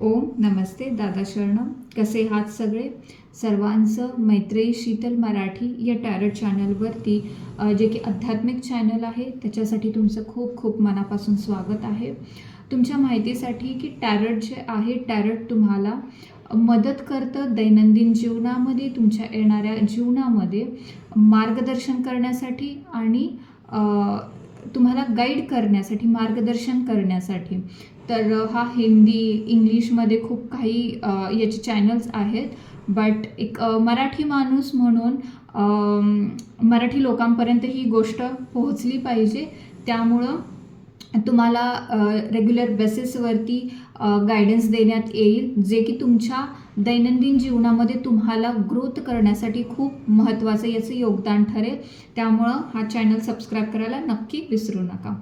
ओम नमस्ते दादा शरणम. कसे आहात सगळे? सर्वांचं मैत्रेयी शीतल मराठी या टॅरट चॅनलवरती जे की आध्यात्मिक चॅनल आहे त्याच्यासाठी तुमचं खूप खूप मनापासून स्वागत आहे. तुमच्या माहितीसाठी की टॅरट जे आहे, टॅरट तुम्हाला मदत करतं दैनंदिन जीवनामध्ये, तुमच्या येणाऱ्या जीवनामध्ये मार्गदर्शन करण्यासाठी आणि तुम्हाला गाईड करण्यासाठी, मार्गदर्शन करण्यासाठी. तर हा हिंदी इंग्लिशमध्ये खूप काही याचे चॅनल्स आहेत, बट एक मराठी माणूस म्हणून मराठी लोकांपर्यंत ही गोष्ट पोहोचली पाहिजे. त्यामुळं तुम्हाला रेग्युलर बेसिसवरती गायडन्स देण्यात येईल, जे की तुमच्या दैनंदिन जीवनामध्ये तुम्हाला ग्रोथ करण्यासाठी खूप महत्त्वाचं याचं योगदान ठरेल. त्यामुळं हा चॅनल सबस्क्राईब करायला नक्की विसरू नका.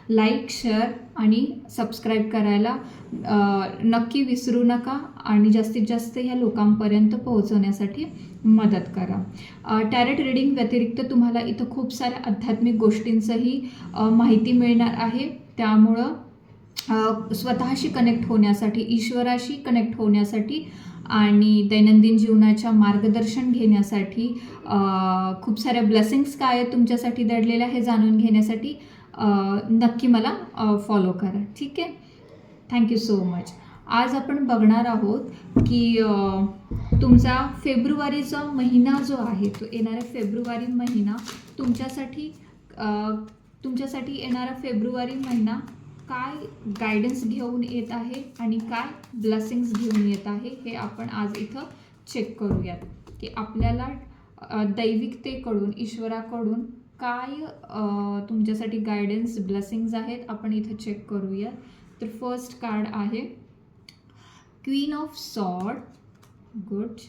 लाईक, शेअर आणि सबस्क्राईब करायला नक्की विसरू नका आणि जास्तीत जास्त ह्या लोकांपर्यंत पोहोचवण्यासाठी मदत करा. टॅरट रीडिंग व्यतिरिक्त तुम्हाला इथं खूप साऱ्या आध्यात्मिक गोष्टींचंही माहिती मिळणार आहे. त्यामुळं स्वतःशी कनेक्ट होण्यासाठी, ईश्वराशी कनेक्ट होण्यासाठी आणि दैनंदिन जीवनाच्या मार्गदर्शन घेण्यासाठी, खूप साऱ्या ब्लेसिंग्स काय आहेत तुमच्यासाठी दडलेल्या हे जाणून घेण्यासाठी नक्की मला फॉलो करा. ठीक आहे. Thank you so much. आज आपण बघणार आहोत की तुमचा फेब्रुवारीचा महिना जो आहे, तो येणारा फेब्रुवारी महिना तुमच्यासाठी येणारा फेब्रुवारी महिना काय गायडन्स घेऊन येत आहे आणि काय ब्लेसिंग्स घेऊन येत आहे हे आपण आज इथं चेक करूयात की आपल्याला दैविकतेकडून, ईश्वराकडून काय तुमच्यासाठी गायडन्स, ब्लेसिंग्स आहेत आपण इथं चेक करूयात. तर फर्स्ट कार्ड आहे क्वीन ऑफ सॉर्ड. गुड.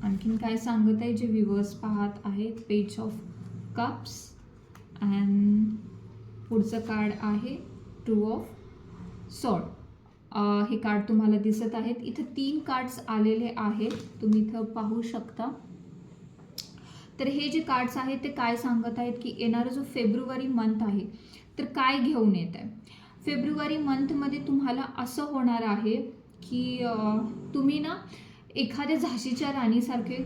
आणखीन काय सांगत आहे जे व्ह्यूअर्स पाहत आहेत? Page of cups. अँड पुढचं कार्ड आहे टू ऑफ सॉर्ड. हे कार्ड तुम्हाला दिसत आहेत. इथं 3 कार्ड्स आलेले आहेत, तुम्ही इथं पाहू शकता. तर हे जे कार्ड्स आहेत ते काय सांगत आहेत की येणारा जो फेब्रुवारी मंथ आहे तर काय घेऊन येत आहे. फेब्रुवारी मंथमध्ये तुम्हाला असं होणार आहे की तुम्ही ना एखाद्या झाशीच्या राणीसारखे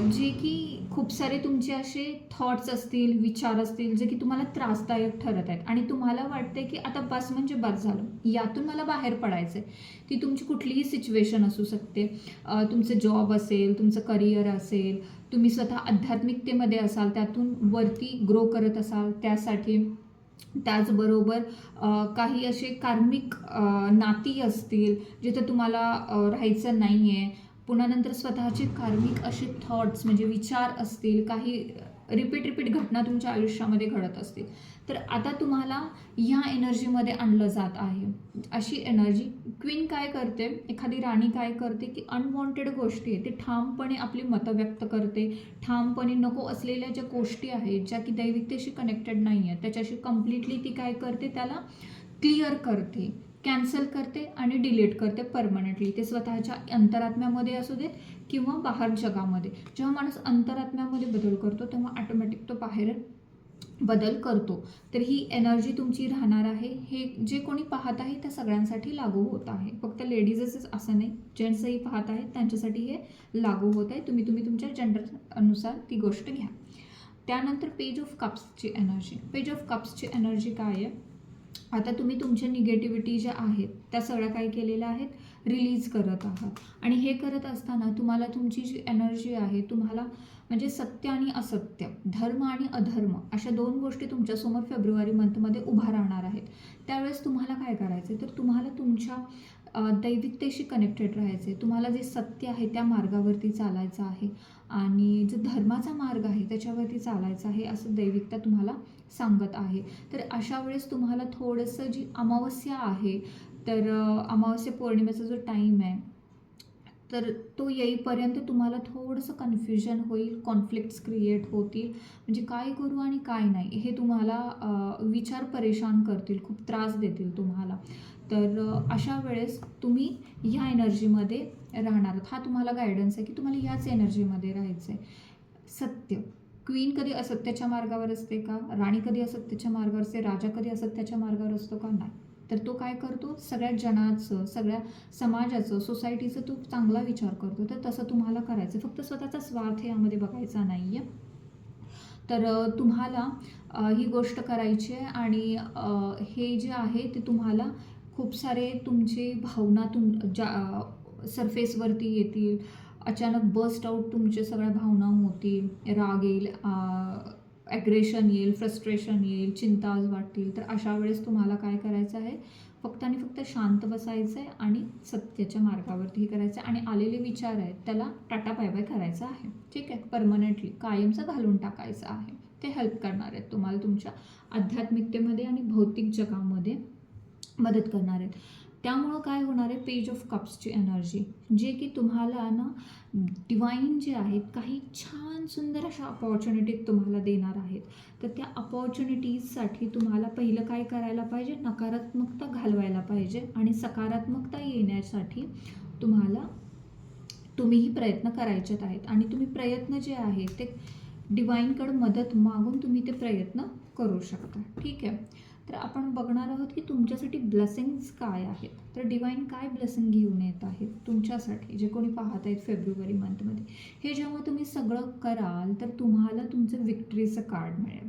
जे की खूप सारे तुमचे असे थॉट्स असतील, विचार असतील जे की तुम्हाला त्रासदायक ठरत आहेत आणि तुम्हाला वाटते की आता बस म्हणजे बस झालं, यातून मला बाहेर पडायचं आहे. ती तुमची कुठलीही सिच्युएशन असू शकते. तुमचं जॉब असेल, तुमचं करिअर असेल, तुम्ही स्वतः आध्यात्मिकतेमध्ये असाल, त्यातून वरती ग्रो करत असाल त्यासाठी. त्याचबरोबर काही असे कार्मिक नाती असतील जिथं तुम्हाला राहायचं नाही आहे. पुन्हा नंतर स्वतःचे कार्मिक असे थॉट्स म्हणजे विचार असतील, काही रिपीट घटना तुमच्या आयुष्यामध्ये घडत असतील, तर आता तुम्हाला ह्या एनर्जीमध्ये आणलं जात आहे. अशी एनर्जी क्वीन काय करते, एखादी राणी काय करते की अनवॉन्टेड गोष्टी आहे ते ठामपणे आपली मतं व्यक्त करते. ठामपणे नको असलेल्या ज्या गोष्टी आहेत, ज्या की दैविकतेशी कनेक्टेड नाही आहेत, त्याच्याशी कम्प्लिटली ती काय करते, त्याला क्लिअर करते, कॅन्सल करते आणि डिलीट करते परमनंटली. ते स्वतःच्या अंतरात्म्यामध्ये असू देत किंवा बाहेर जगामध्ये. जेव्हा माणूस अंतरात्म्यामध्ये बदल करतो तेव्हा ऑटोमॅटिक तो बाहेर बदल करतो. तर ही एनर्जी तुमची राहणार आहे. हे जे कोणी पाहत आहे त्या सगळ्यांसाठी लागू होत आहे. फक्त लेडीजच असं नाही, जेंट्सही पाहत आहेत त्यांच्यासाठी हे लागू होत आहे. तुम्ही तुमच्या जेंडर अनुसार ती गोष्ट घ्या. त्यानंतर पेज ऑफ कप्सची एनर्जी. पेज ऑफ कप्सची एनर्जी काय आहे, आता तुम्ही तुमच्या निगेटिव्हिटी ज्या आहेत त्या सगळ्या काय केलेल्या आहेत, रिलीज करत आहात. आणि हे करत असताना तुम्हाला तुमची जी एनर्जी आहे, तुम्हाला म्हणजे सत्य आणि असत्य, धर्म आणि अधर्म अशा 2 गोष्टी तुमच्यासमोर फेब्रुवारी मंथमध्ये उभा राहणार आहेत. त्यावेळेस तुम्हाला काय करायचं आहे, तर तुम्हाला तुमच्या दैविकतेशी कनेक्टेड राहायचं आहे. तुम्हाला जे सत्य आहे त्या मार्गावरती चालायचं आहे आणि जो धर्माचा मार्ग आहे त्याच्यावरती चालायचं आहे असं दैविकता तुम्हाला सांगत आहे. तर अशा वेळेस तुम्हाला थोडंसं जी अमावस्या आहे, तर अमावस्या पौर्णिमेचा जो टाईम आहे तर तो येईपर्यंत तुम्हाला थोडंसं कन्फ्युजन होईल, कॉन्फ्लिक्ट्स क्रिएट होतील. म्हणजे काय करू आणि काय नाही हे तुम्हाला विचार परेशान करतील, खूप त्रास देतील तुम्हाला. तर अशा वेळेस तुम्ही ह्या एनर्जीमध्ये राहणार. हा तुम्हाला गायडन्स आहे की तुम्हाला ह्याच एनर्जीमध्ये राहायचं आहे. सत्य, क्वीन कधी असत्याच्या मार्गावर असते का? राणी कधी असत्याच्या मार्गावर असते? राजा कधी असत्याच्या मार्गावर असतो का? नाही. तर तो काय करतो, सगळ्या जनाचं, सगळ्या समाजाचं, सोसायटीचं तो चांगला विचार करतो. तर तसं तुम्हाला करायचं, फक्त स्वतःचा स्वार्थ यामध्ये बघायचा नाही आहे. तर तुम्हाला ही गोष्ट करायची आहे आणि हे जे आहे ते तुम्हाला खूप सारे तुमचे भावना सरफेसवरती येतील. अचानक बस्ट आउट तुमच्या सगळ्या भावना होतील. राग येईल, ॲग्रेशन येईल, फ्रस्ट्रेशन येईल, चिंता वाटतील. तर अशा वेळेस तुम्हाला काय करायचं आहे, फक्त आणि फक्त शांत बसायचं आहे आणि सत्याच्या मार्गावरती हे करायचं आहे आणि आलेले विचार आहेत त्याला टाटा बाय बाय करायचं आहे. ठीक आहे, परमनंटली कायमचं घालून टाकायचं आहे. ते हेल्प करणार आहेत तुम्हाला तुमच्या आध्यात्मिकतेमध्ये आणि भौतिक जगामध्ये मदत करणार आहेत. त्यामुळं काय होणार आहे, पेज ऑफ कप्सची एनर्जी, जे की तुम्हाला ना डिवाईन जे आहेत काही छान सुंदर अशा अपॉर्च्युनिटीज तुम्हाला देणार आहेत. तर त्या अपॉर्च्युनिटीजसाठी तुम्हाला पहिलं काय करायला पाहिजे, नकारात्मकता घालवायला पाहिजे आणि सकारात्मकता येण्यासाठी तुम्हीही प्रयत्न करायचेच आहेत आणि तुम्ही प्रयत्न जे आहेत ते डिवाईनकडे मदत मागून तुम्ही ते प्रयत्न करू शकता. ठीक आहे, तर आपण बघणार आहोत की तुमच्यासाठी ब्लेसिंग्स काय आहेत. तर डिवाईन काय ब्लेसिंग घेऊन येत आहेत तुमच्यासाठी, जे कोणी पाहत आहेत फेब्रुवारी मंथमध्ये. हे जेव्हा तुम्ही सगळं कराल तर तुम्हाला तुमचं विक्ट्रीचं कार्ड मिळेल.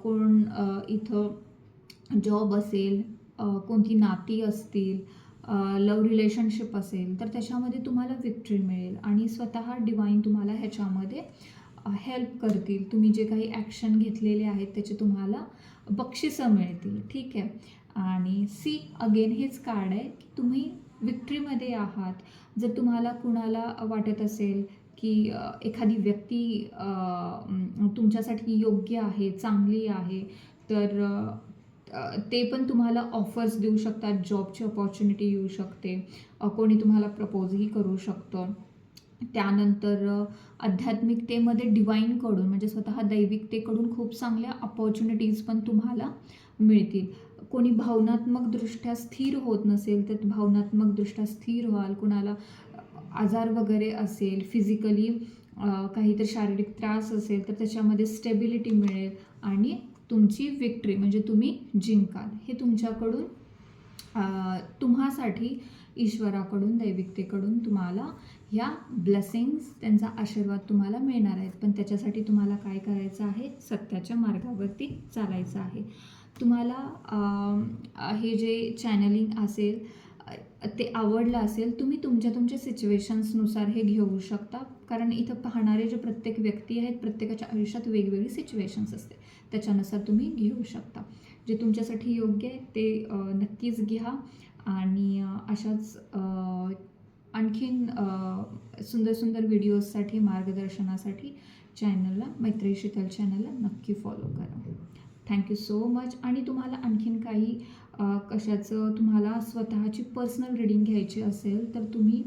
कोण इथं जॉब असेल, कोणती नाती असतील, लव रिलेशनशिप असेल, तर त्याच्यामध्ये तुम्हाला विक्ट्री मिळेल आणि स्वतः डिवाईन तुम्हाला ह्याच्यामध्ये हेल्प करतील. तुम्ही जे काही ॲक्शन घेतलेले आहेत त्याचे तुम्हाला बक्षिसं मिळतील. ठीक आहे, आणि सी अगेन हेच कार्ड आहे की तुम्ही विक्ट्रीमध्ये आहात. जर तुम्हाला कुणाला वाटत असेल की एखादी व्यक्ती तुमच्यासाठी योग्य आहे, चांगली आहे, तर ते पण तुम्हाला ऑफर्स देऊ शकतात. जॉबची अपॉर्च्युनिटी येऊ शकते, कोणी तुम्हाला प्रपोजही करू शकतं. त्यानंतर आध्यात्मिकतेमध्ये डिवाईनकडून म्हणजे स्वतः दैविकतेकडून खूप चांगल्या अपॉर्च्युनिटीज पण तुम्हाला मिळतील. कोणी भावनात्मकदृष्ट्या स्थिर होत नसेल तर भावनात्मकदृष्ट्या स्थिर व्हाल. कुणाला आजार वगैरे असेल, फिजिकली काहीतरी शारीरिक त्रास असेल तर त्याच्यामध्ये स्टेबिलिटी मिळेल आणि तुमची विक्ट्री म्हणजे तुम्ही जिंकाल. हे तुमच्याकडून तुम्हासाठी ईश्वराकडून, दैविकतेकडून तुम्हाला ह्या ब्लेसिंग्स, त्यांचा आशीर्वाद तुम्हाला मिळणार आहेत. पण त्याच्यासाठी तुम्हाला काय करायचं आहे, सत्याच्या मार्गावरती चालायचं आहे. तुम्हाला हे जे चॅनलिंग असेल ते आवडलं असेल, तुम्ही तुमच्या सिच्युएशन्सनुसार हे घेऊ शकता. कारण इथं पाहणारे जे प्रत्येक व्यक्ती आहेत प्रत्येकाच्या आयुष्यात वेगवेगळी सिच्युएशन्स असते, त्याच्यानुसार तुम्ही घेऊ शकता. जे तुमच्यासाठी योग्य आहे ते नक्कीच घ्या आणि अशाच आणखीन सुंदर सुंदर व्हिडिओजसाठी, मार्गदर्शनासाठी चॅनलला, मैत्री शीतल चॅनलला नक्की फॉलो करा. Thank you so much. आणि तुम्हाला आणखीन काही कशाचं तुम्हाला स्वतःची पर्सनल रीडिंग घ्यायची असेल तर तुम्ही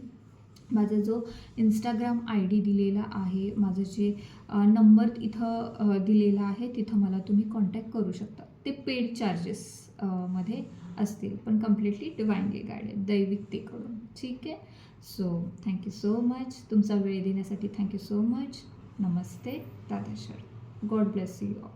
माझा जो इंस्टाग्राम ID दिलेला आहे, माझं जे नंबर इथं दिलेला आहे तिथं मला तुम्ही कॉन्टॅक्ट करू शकता. ते पेड चार्जेस मध्ये असतील पण कम्प्लिटली डिवाइनली गाईडेड दैविकतेकडून. ठीक आहे, सो थँक्यू सो मच. तुमचा वेळ देण्यासाठी थँक्यू सो मच. नमस्ते, दादाश्वर. God bless you all.